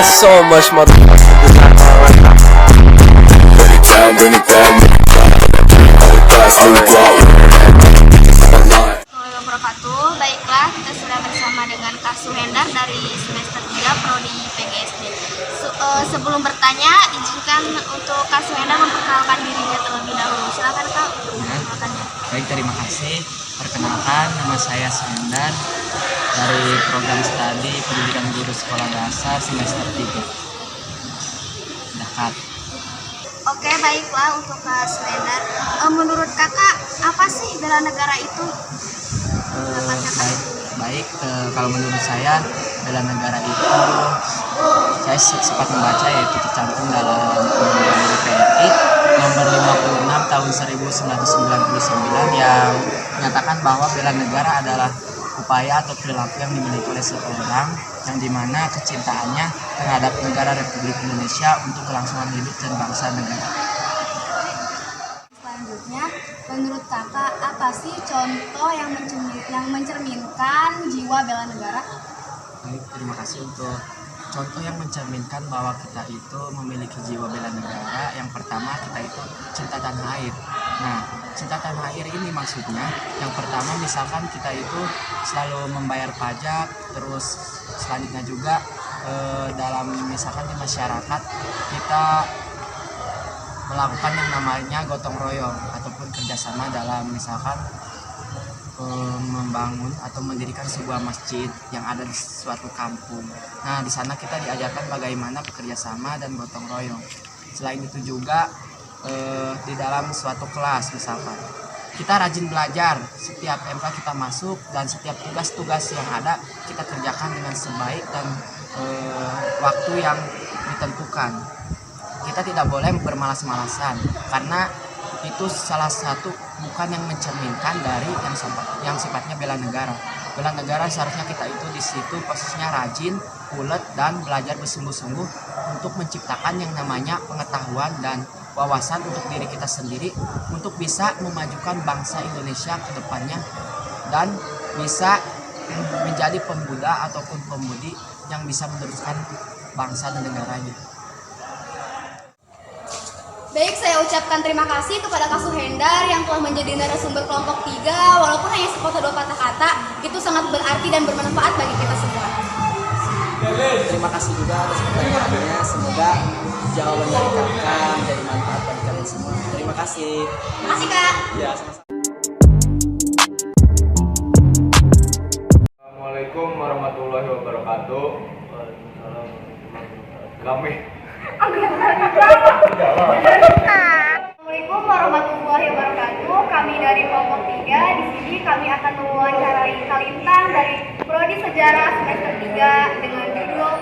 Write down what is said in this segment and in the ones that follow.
so much motherfucking design. Bring it down, make it drop. Pass me the guap. Assalamualaikum wabarakatuh. Baiklah, kita sudah bersama dengan Kak Suhendar dari semester 3 Prodi PGSD. Sebelum bertanya, izinkan untuk Kak Suhendar memperkenalkan dirinya terlebih dahulu. Silakan Kak. Memperkenalkannya. Baik, terima kasih. Perkenalkan, nama saya Suhendar dari program studi pendidikan guru sekolah dasar semester 3. Dakat. Oke, baiklah untuk Kak Suhendar. Menurut Kakak, apa sih bela negara itu? Kalau menurut saya bela negara itu saya sempat membaca, yaitu tercantum dalam Undang-Undang PRI nomor 56 tahun 1999 yang menyatakan bahwa bela negara adalah upaya atau perilaku yang dimiliki oleh seseorang yang dimana kecintaannya terhadap negara Republik Indonesia untuk kelangsungan hidup dan bangsa negara. Selanjutnya, menurut Kakak, apa sih contoh yang mencerminkan jiwa bela negara? Baik, terima kasih untuk contoh yang mencerminkan bahwa kita itu memiliki jiwa bela negara. Yang pertama, kita itu cinta tanah air. Nah, cinta tanah air ini maksudnya yang pertama misalkan kita itu selalu membayar pajak, terus selanjutnya juga dalam misalkan di masyarakat kita melakukan yang namanya gotong royong ataupun kerjasama dalam misalkan membangun atau mendirikan sebuah masjid yang ada di suatu kampung. Nah, di sana kita diajarkan bagaimana bekerja sama dan gotong royong. Selain itu juga di dalam suatu kelas misalkan kita rajin belajar, setiap MK kita masuk dan setiap tugas-tugas yang ada kita kerjakan dengan sebaik dan waktu yang ditentukan. Kita tidak boleh bermalas-malasan karena itu salah satu bukan yang mencerminkan dari yang sifatnya bela negara. Bela negara seharusnya kita itu di situ posisinya rajin, ulet dan belajar bersungguh-sungguh untuk menciptakan yang namanya pengetahuan dan wawasan untuk diri kita sendiri untuk bisa memajukan bangsa Indonesia ke depannya dan bisa menjadi pemuda ataupun pemudi yang bisa meneruskan bangsa dan negaranya. Baik, saya ucapkan terima kasih kepada Kak Suhendar yang telah menjadi narasumber kelompok 3. Walaupun hanya sepotong 2 patah kata, itu sangat berarti dan bermanfaat bagi kita semua. Terima kasih juga atas pertanyaannya. Semoga jawaban dari kakak menjadi manfaat bagi kalian semua. Terima kasih. Terima kasih Kak. Ya, sama-sama. Assalamualaikum warahmatullahi wabarakatuh. Kami Assalamualaikum warahmatullahi wabarakatuh. Kami dari kelompok 3 di sini kami akan mewawancarai Kalintang dari Prodi Sejarah semester 3 dengan judul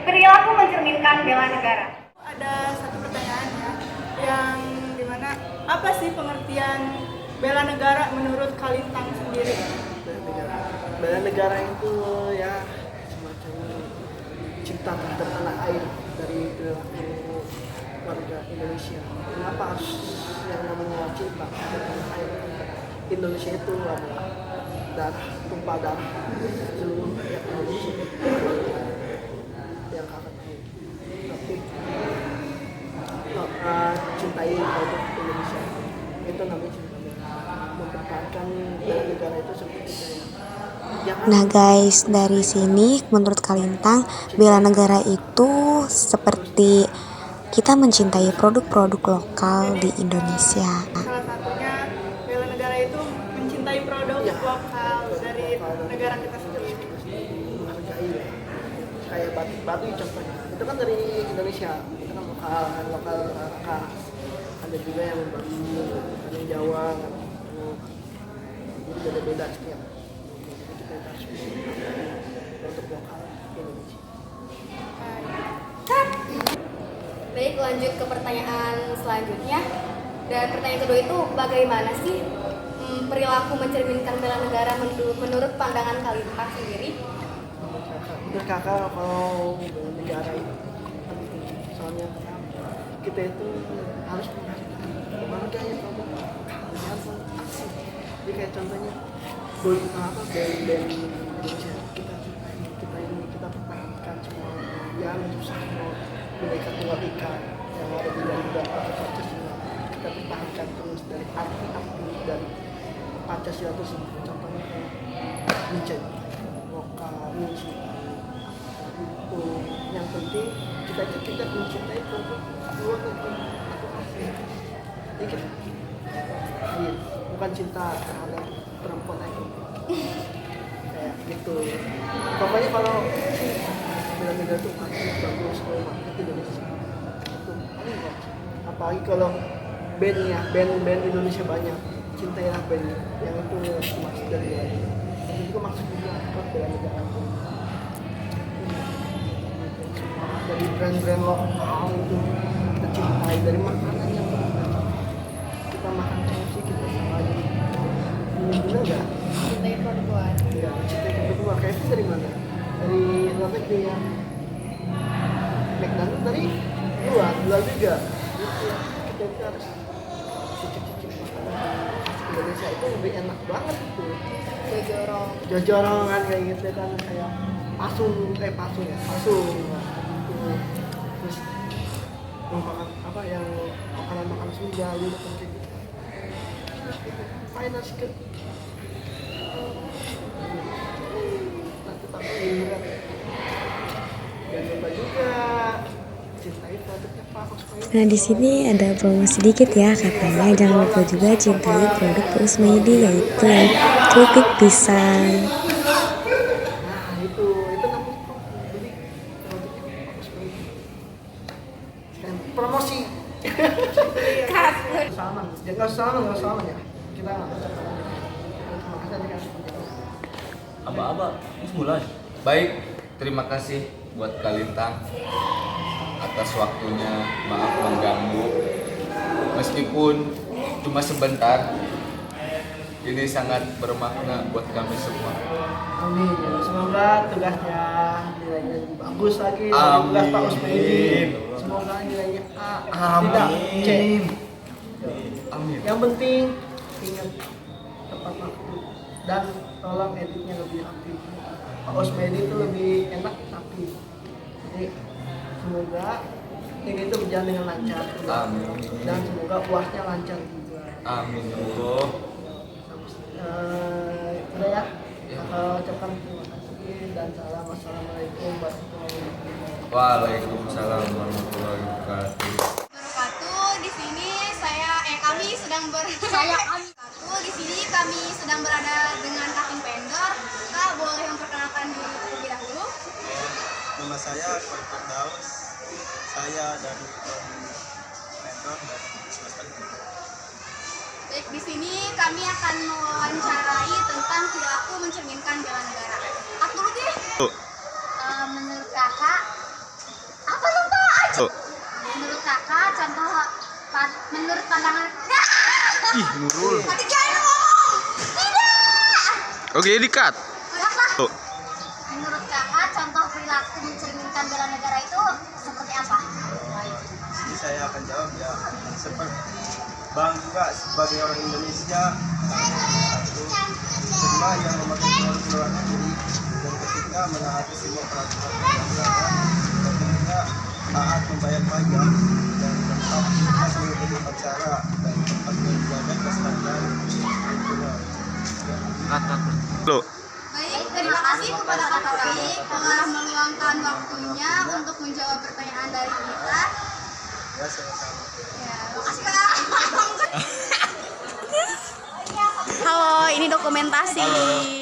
Perilaku Mencerminkan Bela Negara. Ada satu pertanyaan yang dimana apa sih pengertian bela negara menurut Kalintang sendiri? Bela negara itu ya semacam cinta terhadap tanah air dari perilaku warga Indonesia. Kenapa harus yang namanya cinta terhadap tanah air? Indonesia itu adalah darah, tumpah darah seluruh rakyat Indonesia yang kakak tahu. Tapi cintai produk Indonesia itu namanya cinta. Mempertahankan bela negara itu seperti Nah guys, dari sini menurut Kalintang, bela negara itu seperti kita mencintai produk-produk lokal di Indonesia. Salah satunya bela negara itu mencintai produk lokal dari negara kita sendiri. Menghargai kayak batu contohnya. Itu kan dari Indonesia, itu kan lokal lokal. Ada juga yang batu, ada yang Jawa, jadi beda-beda setiap. Kita harus produk lokal Indonesia. Baik, lanjut ke pertanyaan selanjutnya. Dan pertanyaan kedua itu, bagaimana sih perilaku mencerminkan bela negara menurut pandangan Kalintang sendiri? Menurut kakak, kalau bela negara itu penting, soalnya kita itu harus menghargai produk lokal, aksi. Jadi kayak contohnya band Indonesia kita pertahankan semua yang susah simbol ikan yang ada di dalam Pancasila. Kita pertahankan terus dari arti-arti dari Pancasila tersebut. Contohnya kayak menjadi lokal, municipal. Itu yang penting kita mencintai produk luar negeri atau asing. Jadi kita bukan cinta terhadap perempuan aja. Kayak gitu. Pokoknya kalau bela-bela tuh bagus kalau market Indonesia itu paling bagus. Apalagi kalau band Indonesia banyak, cintailah band yang itu maksud dari luar. Itu juga maksud juga buat bela negara. Dari brand-brand lokal itu kita cintai, dari makanan yang kita makan KFC kita sama aja. Bener nggak? Cintai perempuan. Iya, cintai produk luar. KFC dari mana? Dari luar negeri ya. McDonald's dari luar juga. Kita harus cicip-cicip makanan Indonesia itu lebih enak banget itu. Jojorongan kayak gitu kan, kayak pasung ya, terus makan apa yang makanan Sunda gitu kan kayak gitu. Finance ke nanti tak liburan dan lupa juga cintai produknya Pak Usmaidi. Nah, di sini ada promo sedikit ya, katanya jangan lupa juga cintai produk Pak Usmaidi, yaitu yang keripik pisang. Nah itu namanya beli produknya Pak Usmaidi. Dan promosi sama ya, nggak sama ya, kita terima kasih aja kan. Aba-aba, mulai. Baik, terima kasih buat Kalintang atas waktunya. Maaf mengganggu. Meskipun cuma sebentar, ini sangat bermakna buat kami semua. Amin. Semoga tugasnya nilainya lebih bagus lagi dari tugas Pak Usmaidi. Semoga nilainya A, tidak C. Amin. Yang penting ingat tepat waktu dan tolong editnya lebih aktif. Pak Usmaidi itu lebih enak tapi jadi semoga ini itu berjalan dengan lancar. Amin. Dan semoga puasnya lancar juga. Amin ya Allah. Udah ya. Ucapkan terima kasih dan salam. Wassalamualaikum warahmatullahi wabarakatuh. Waalaikumsalam warahmatullahi wabarakatuh. Di sini kami sedang berada dengan Cutting Vendor. Kak, boleh memperkenalkan diri terlebih dahulu? Nama saya Korik Daus. Saya dari Vendor dari semester 3. Baik, di sini kami akan mewawancarai tentang perilaku mencerminkan bela negara. Kak dulu deh. Menurut kakak, apa tuh Pak? Aja. Menurut kakak, menurut pandangan. Ih, Nurul. Tadi jangan ngomong. Tidak. Oke, di-cut. Kakak. Menurut kakak, contoh perilaku mencerminkan bela negara itu seperti apa? Ini saya akan jawab ya. Seperti Bang juga sebagai orang Indonesia, satu, kedua yang memakai produk luar negeri, yang ketiga menaati semua peraturan negara, dan ketiga taat membayar pajak, dan keempat ikhlas mengikuti upacara dan tempat menjaga keselamatan lingkungan. Baik, terima kasih kepada Kak Taufik telah meluangkan waktunya untuk menjawab pertanyaan dari kita. Ya, sama-sama. Ya, makasih Kak. Halo, ini dokumentasi.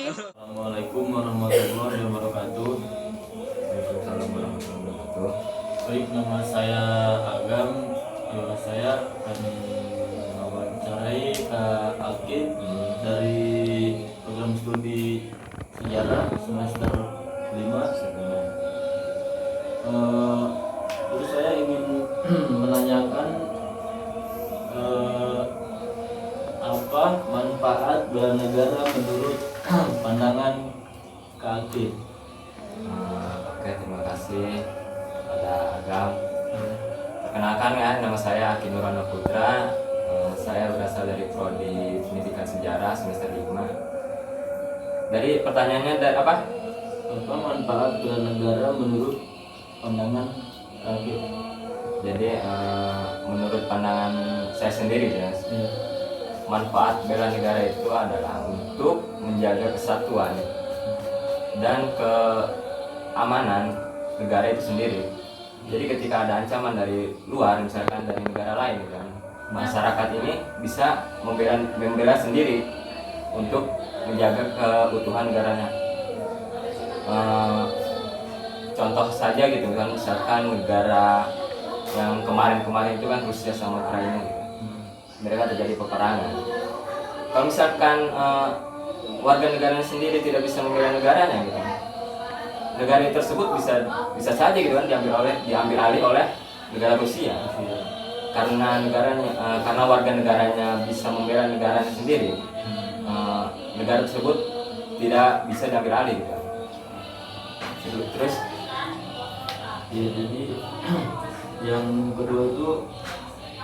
Assalamualaikum warahmatullahi wabarakatuh. Waalaikumsalam warahmatullahi wabarakatuh. Baik, nama saya Agam. Saya akan mewawancarai Kak Akid dari program studi sejarah semester 5. Terus saya ingin menanyakan apa manfaat bela negara menurut pandangan Kak Akid? Oke, terima kasih pada Agam. Perkenalkan ya, nama saya Aki Nurana Putra. Saya berasal dari Prodi Pendidikan Sejarah semester 5. Dari pertanyaannya dari apa? Apa manfaat bela negara menurut pandangan Kak Akid? Jadi menurut pandangan saya sendiri ya, manfaat bela negara itu adalah untuk menjaga kesatuan dan keamanan negara itu sendiri. Jadi ketika ada ancaman dari luar, misalkan dari negara lain, kan, masyarakat ini bisa membela sendiri untuk menjaga keutuhan negaranya. Contoh saja gitu kan, misalkan negara yang kemarin-kemarin itu kan Rusia sama Ukraina gitu. Mereka terjadi peperangan. Kalau misalkan warga negaranya sendiri tidak bisa membela negaranya gitu, negara tersebut bisa saja gitu kan diambil alih oleh negara Rusia. Karena warga negaranya bisa membela negaranya sendiri, negara tersebut tidak bisa diambil alih gitu. Terus ya, jadi yang kedua itu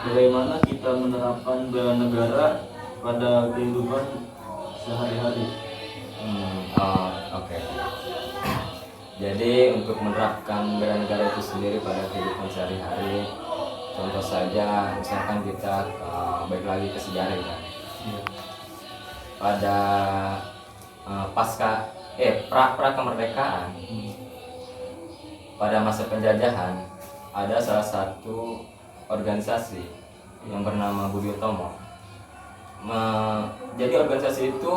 bagaimana kita menerapkan bela negara pada kehidupan sehari-hari. Oke. Jadi untuk menerapkan bela negara itu sendiri pada kehidupan sehari-hari, contoh saja misalkan kita balik lagi ke sejarah ya. Pada pra kemerdekaan, pada masa penjajahan ada salah satu organisasi yang bernama Budi Utomo. Jadi organisasi itu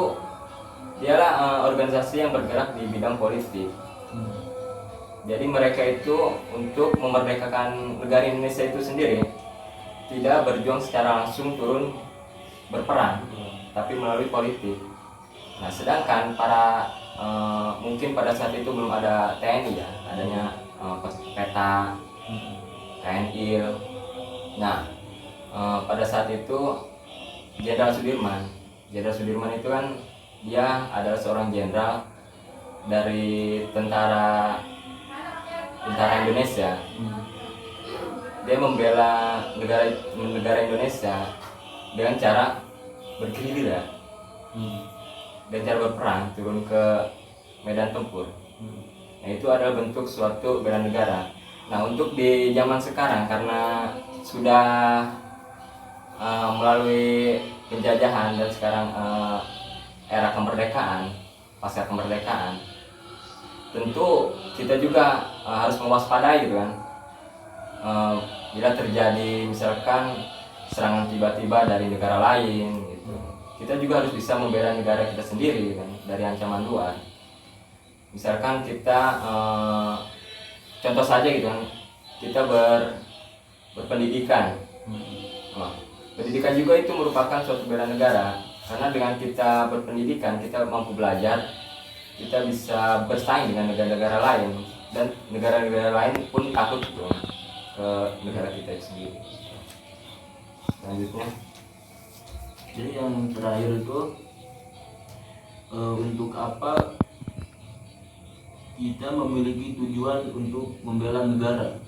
dialah organisasi yang bergerak di bidang politik. Jadi mereka itu untuk memerdekakan negara Indonesia itu sendiri tidak berjuang secara langsung turun berperang, tapi melalui politik. Nah, sedangkan mungkin pada saat itu belum ada TNI ya, adanya peta, TNI. Nah, pada saat itu Jenderal Sudirman itu kan dia adalah seorang jenderal dari tentara Indonesia. Dia membela negara Indonesia dengan cara bergerilya dan cara berperang, turun ke medan tempur. Nah, itu adalah bentuk suatu bela negara. Nah, untuk di zaman sekarang karena sudah melalui penjajahan dan sekarang era kemerdekaan, pasca kemerdekaan, tentu kita juga harus mewaspadai gitu kan. Bila terjadi misalkan serangan tiba-tiba dari negara lain gitu, kita juga harus bisa membela negara kita sendiri kan dari ancaman luar. Misalkan kita contoh saja gitu kan, kita berpendidikan. Pendidikan juga itu merupakan suatu bela negara, karena dengan kita berpendidikan kita mampu belajar, kita bisa bersaing dengan negara-negara lain, dan negara-negara lain pun takut gitu ke negara kita sendiri. Selanjutnya, jadi yang terakhir itu untuk apa kita memiliki tujuan untuk membela negara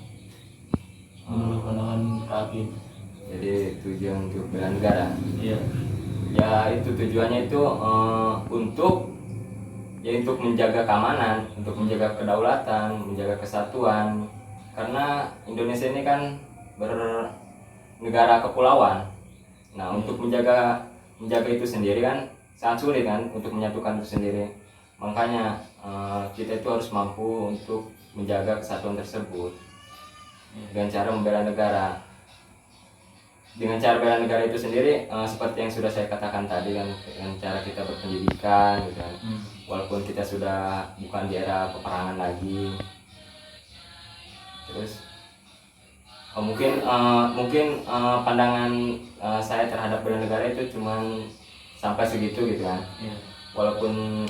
menurut pandangan Kak Akin? Jadi tujuan untuk bela negara, Iya. ya itu tujuannya itu untuk menjaga keamanan, untuk menjaga kedaulatan, menjaga kesatuan. Karena Indonesia ini kan bernegara kepulauan. Nah, untuk menjaga itu sendiri kan sangat sulit kan untuk menyatukan itu sendiri. Makanya kita itu harus mampu untuk menjaga kesatuan tersebut dengan cara membela negara. Dengan cara bela negara itu sendiri seperti yang sudah saya katakan tadi kan, dengan cara kita berpendidikan gitu kan. Walaupun kita sudah bukan di era peperangan lagi. Terus mungkin pandangan saya terhadap bela negara itu cuman sampai segitu gitu kan. Walaupun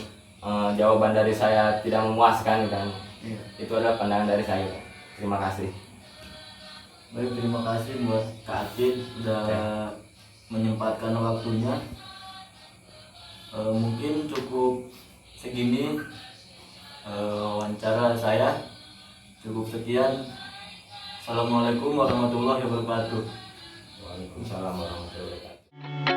jawaban dari saya tidak memuaskan gitu kan. Itu adalah pandangan dari saya. Terima kasih. Baik, terima kasih buat Kak Akin sudah menyempatkan waktunya. Mungkin cukup segini wawancara saya. Cukup sekian. Assalamualaikum warahmatullahi wabarakatuh. Waalaikumsalam warahmatullahi wabarakatuh.